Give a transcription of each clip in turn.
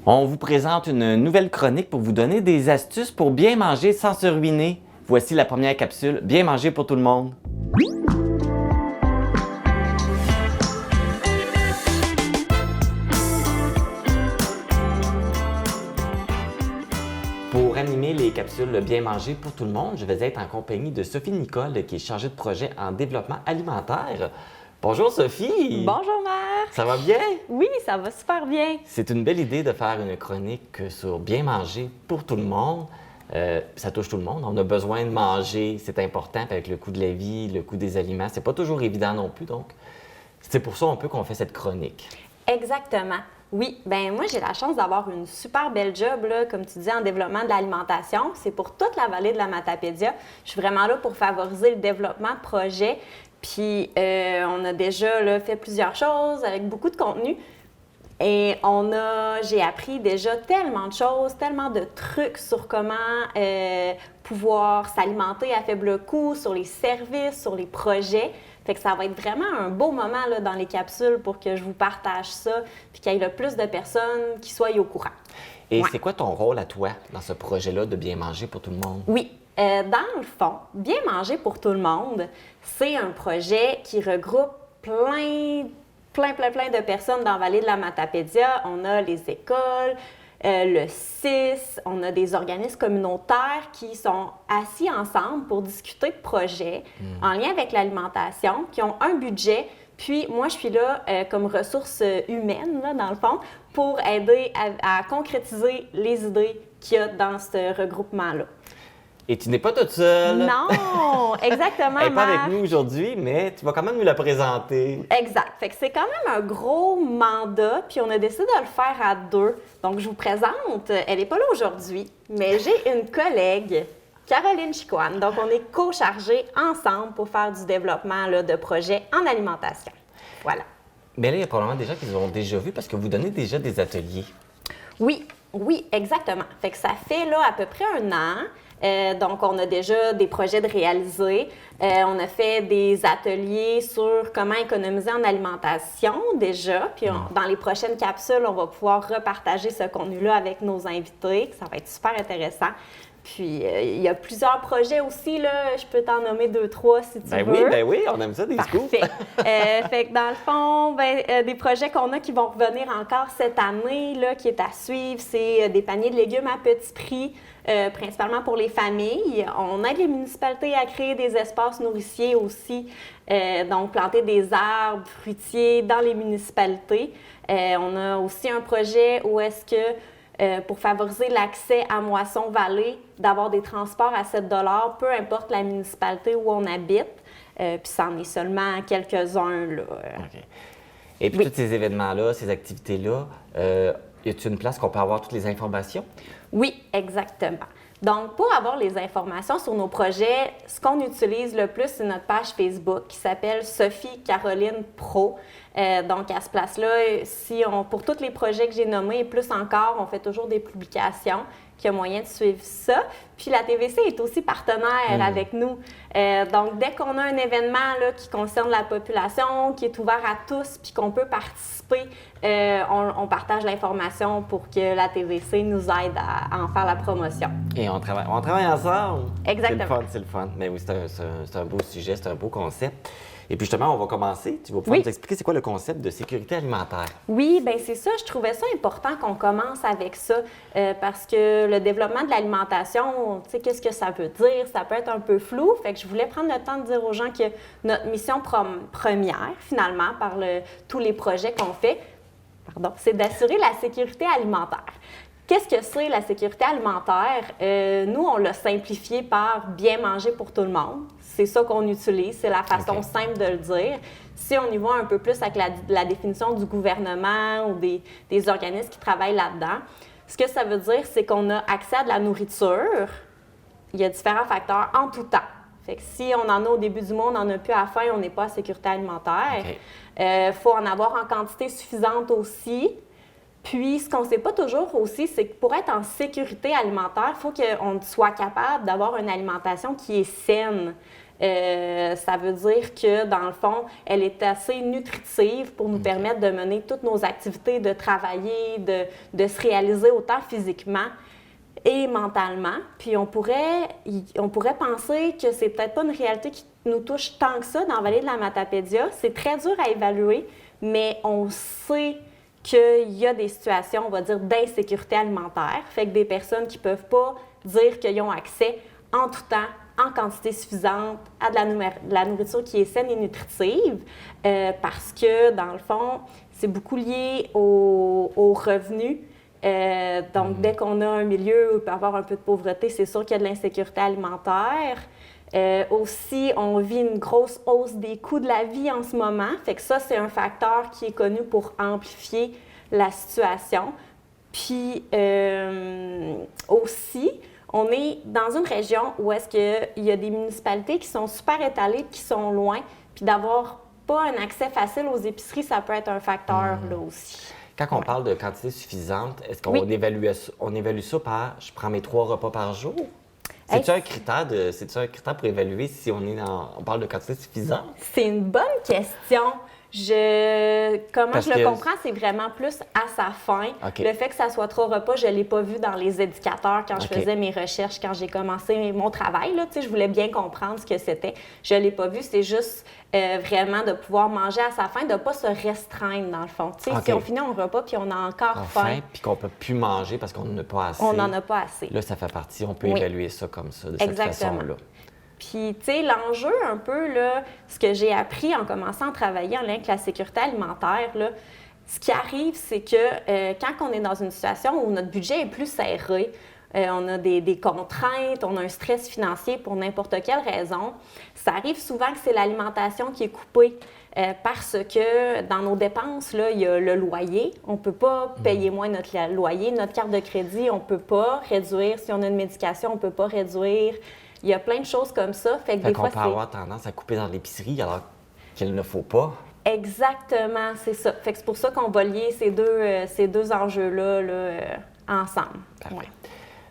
On vous présente une nouvelle chronique pour vous donner des astuces pour bien manger sans se ruiner. Voici la première capsule, bien manger pour tout le monde. Pour animer les capsules Bien manger pour tout le monde, je vais être en compagnie de Sophie Nicole, qui est chargée de projet en développement alimentaire. Bonjour Sophie! Bonjour Marc! Ça va bien? Oui, ça va super bien. C'est une belle idée de faire une chronique sur bien manger pour tout le monde. Ça touche tout le monde. On a besoin de manger, c'est important avec le coût de la vie, le coût des aliments. C'est pas toujours évident non plus, donc c'est pour ça un peu qu'on fait cette chronique. Exactement. Oui, ben moi j'ai la chance d'avoir une super belle job, là, comme tu dis, en développement de l'alimentation. C'est pour toute la vallée de la Matapédia. Je suis vraiment là pour favoriser le développement de projets. Puis on a déjà là, fait plusieurs choses avec beaucoup de contenu. Et j'ai appris déjà tellement de choses, tellement de trucs sur comment pouvoir s'alimenter à faible coût, sur les services, sur les projets. Fait que ça va être vraiment un beau moment là, dans les capsules pour que je vous partage ça, puis qu'il y ait le plus de personnes qui soient au courant. Et c'est quoi ton rôle à toi dans ce projet-là de bien manger pour tout le monde? Oui. Dans le fond, Bien manger pour tout le monde, c'est un projet qui regroupe plein de personnes dans la vallée de la Matapédia. On a les écoles, le CIS, on a des organismes communautaires qui sont assis ensemble pour discuter de projets en lien avec l'alimentation, qui ont un budget. Puis moi, je suis là comme ressource humaine, là, dans le fond, pour aider à concrétiser les idées qu'il y a dans ce regroupement-là. Et tu n'es pas toute seule. Non, exactement. Elle n'est pas avec nous aujourd'hui, mais tu vas quand même nous la présenter. Exact. Fait que c'est quand même un gros mandat, puis on a décidé de le faire à deux. Donc, je vous présente, elle n'est pas là aujourd'hui, mais j'ai une collègue, Caroline Chicoine. Donc, on est co-chargés ensemble pour faire du développement là, de projets en alimentation. Voilà. Mais là, il y a probablement des gens qui l'ont déjà vu parce que vous donnez déjà des ateliers. Oui, exactement. Fait que ça fait là à peu près un an. Donc, on a déjà des projets de réaliser. On a fait des ateliers sur comment économiser en alimentation déjà. Puis, dans les prochaines capsules, on va pouvoir repartager ce contenu-là avec nos invités. Ça va être super intéressant. Puis, il y a plusieurs projets aussi, là. Je peux t'en nommer 2, 3 si tu veux. Ben oui, on aime ça, des scoops. Fait que dans le fond, des projets qu'on a qui vont revenir encore cette année, là, qui est à suivre, c'est des paniers de légumes à petit prix, principalement pour les familles. On aide les municipalités à créer des espaces nourriciers aussi, donc planter des arbres fruitiers dans les municipalités. On a aussi un projet où est-ce que pour favoriser l'accès à Moisson-Vallée, d'avoir des transports à 7 $, peu importe la municipalité où on habite. Puis ça en est seulement quelques-uns, là. OK. Et puis tous ces événements-là, ces activités-là, y a-t-il une place qu'on peut avoir toutes les informations? Oui, exactement. Donc, pour avoir les informations sur nos projets, ce qu'on utilise le plus, c'est notre page Facebook qui s'appelle Sophie Caroline Pro. Donc, à ce place-là, pour tous les projets que j'ai nommés et plus encore, on fait toujours des publications, qu'il y a moyen de suivre ça. Puis, la TVC est aussi partenaire avec nous. Donc, dès qu'on a un événement là, qui concerne la population, qui est ouvert à tous, puis qu'on peut participer, on partage l'information pour que la TVC nous aide à en faire la promotion. Et on travaille ensemble. Exactement. C'est le fun. Mais oui, c'est un beau sujet, c'est un beau concept. Et puis justement, on va commencer. Tu vas pouvoir nous expliquer c'est quoi le concept de sécurité alimentaire. Oui, bien c'est ça. Je trouvais ça important qu'on commence avec ça parce que le développement de l'alimentation, tu sais, qu'est-ce que ça veut dire? Ça peut être un peu flou. Fait que je voulais prendre le temps de dire aux gens que notre mission première, finalement, par tous les projets qu'on fait, c'est d'assurer la sécurité alimentaire. Qu'est-ce que c'est la sécurité alimentaire? Nous, on l'a simplifié par bien manger pour tout le monde. C'est ça qu'on utilise, c'est la façon simple de le dire. Si on y va un peu plus avec la définition du gouvernement ou des organismes qui travaillent là-dedans, ce que ça veut dire, c'est qu'on a accès à de la nourriture. Il y a différents facteurs en tout temps. Fait que si on en a au début du mois, on n'en a plus à la fin, on n'est pas à sécurité alimentaire. Faut en avoir en quantité suffisante aussi. Puis, ce qu'on ne sait pas toujours aussi, c'est que pour être en sécurité alimentaire, il faut qu'on soit capable d'avoir une alimentation qui est saine. Ça veut dire que, dans le fond, elle est assez nutritive pour nous permettre de mener toutes nos activités, de travailler, de se réaliser autant physiquement et mentalement. Puis on pourrait penser que c'est peut-être pas une réalité qui nous touche tant que ça dans la vallée de la Matapédia. C'est très dur à évaluer, mais on sait qu'il y a des situations, on va dire, d'insécurité alimentaire. Fait que des personnes qui ne peuvent pas dire qu'ils ont accès en tout temps, en quantité suffisante, à de la nourriture qui est saine et nutritive, parce que, dans le fond, c'est beaucoup lié aux revenus. Donc, dès qu'on a un milieu où il peut y avoir un peu de pauvreté, c'est sûr qu'il y a de l'insécurité alimentaire. Aussi, on vit une grosse hausse des coûts de la vie en ce moment. Fait que ça, c'est un facteur qui est connu pour amplifier la situation. Puis, aussi, on est dans une région où est-ce qu'il y a des municipalités qui sont super étalées, qui sont loin, puis d'avoir pas un accès facile aux épiceries, ça peut être un facteur là aussi. Quand on parle de quantité suffisante, est-ce qu'on évalue ça par « je prends mes 3 repas par jour ». C'est-tu un critère pour évaluer si on parle de quantité suffisante? C'est une bonne question. Comment je le comprends, c'est vraiment plus à sa fin. Okay. Le fait que ça soit 3 repas, je ne l'ai pas vu dans les indicateurs quand je faisais mes recherches, quand j'ai commencé mon travail. Là, je voulais bien comprendre ce que c'était. Je ne l'ai pas vu, c'est juste vraiment de pouvoir manger à sa faim, de ne pas se restreindre dans le fond. Si on finit un repas puis on a encore faim, puis qu'on ne peut plus manger parce qu'on n'en a pas assez. On n'en a pas assez. Là, ça fait partie, on peut évaluer ça comme ça, de cette façon-là. Puis, tu sais, l'enjeu un peu, là, ce que j'ai appris en commençant à travailler en lien avec la sécurité alimentaire, là, ce qui arrive, c'est que quand on est dans une situation où notre budget est plus serré, on a des contraintes, on a un stress financier pour n'importe quelle raison, ça arrive souvent que c'est l'alimentation qui est coupée. Parce que dans nos dépenses, là, il y a le loyer. On ne peut pas payer moins notre loyer. Notre carte de crédit, on ne peut pas réduire. Si on a une médication, on ne peut pas réduire. Il y a plein de choses comme ça. Fait que des fois, on peut avoir tendance à couper dans l'épicerie alors qu'il ne faut pas. Exactement, c'est ça. Fait que c'est pour ça qu'on va lier ces deux enjeux-là ensemble. Parfait. Ouais.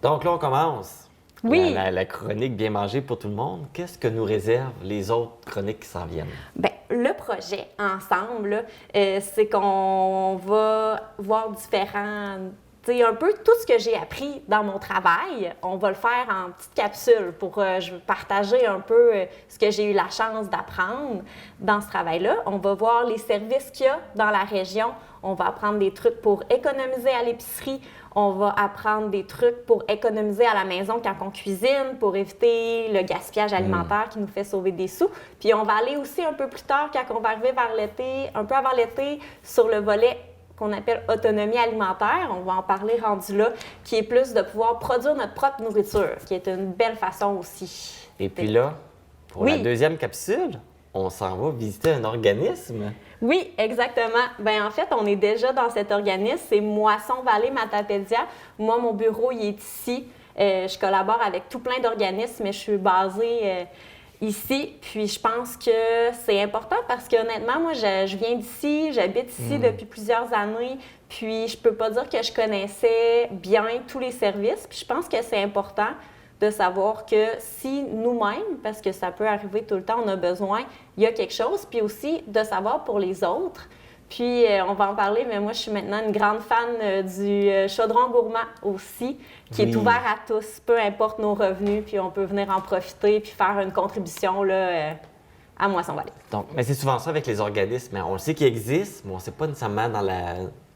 Donc là, on commence. Oui. La chronique Bien manger pour tout le monde. Qu'est-ce que nous réservent les autres chroniques qui s'en viennent? Bien, le projet ensemble, c'est qu'on va voir différents... C'est un peu tout ce que j'ai appris dans mon travail, on va le faire en petites capsules pour partager un peu ce que j'ai eu la chance d'apprendre dans ce travail-là. On va voir les services qu'il y a dans la région. On va apprendre des trucs pour économiser à l'épicerie. On va apprendre des trucs pour économiser à la maison quand on cuisine, pour éviter le gaspillage alimentaire qui nous fait sauver des sous. Puis on va aller aussi un peu plus tard, quand on va arriver vers l'été, un peu avant l'été, sur le volet qu'on appelle autonomie alimentaire. On va en parler rendu là, qui est plus de pouvoir produire notre propre nourriture, qui est une belle façon aussi. Et puis là, pour la deuxième capsule, on s'en va visiter un organisme. Oui, exactement. Bien, en fait, on est déjà dans cet organisme. C'est Moisson Vallée Matapédia. Moi, mon bureau, il est ici. Je collabore avec tout plein d'organismes, mais je suis basée ici. Puis je pense que c'est important parce qu'honnêtement, moi, je viens d'ici, j'habite ici depuis plusieurs années. Puis je peux pas dire que je connaissais bien tous les services. Puis je pense que c'est important de savoir que si nous-mêmes, parce que ça peut arriver tout le temps, on a besoin, il y a quelque chose. Puis aussi de savoir pour les autres. Puis, on va en parler, mais moi, je suis maintenant une grande fan du chaudron gourmand aussi, qui est ouvert à tous, peu importe nos revenus, puis on peut venir en profiter puis faire une contribution là, à Moisson Vallée. Donc, mais c'est souvent ça avec les organismes. On le sait qu'ils existent, mais on ne sait pas nécessairement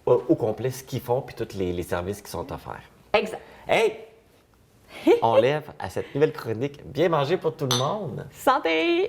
au complet ce qu'ils font puis tous les services qui sont offerts. Exact. Hey! On lève à cette nouvelle chronique Bien manger pour tout le monde. Santé!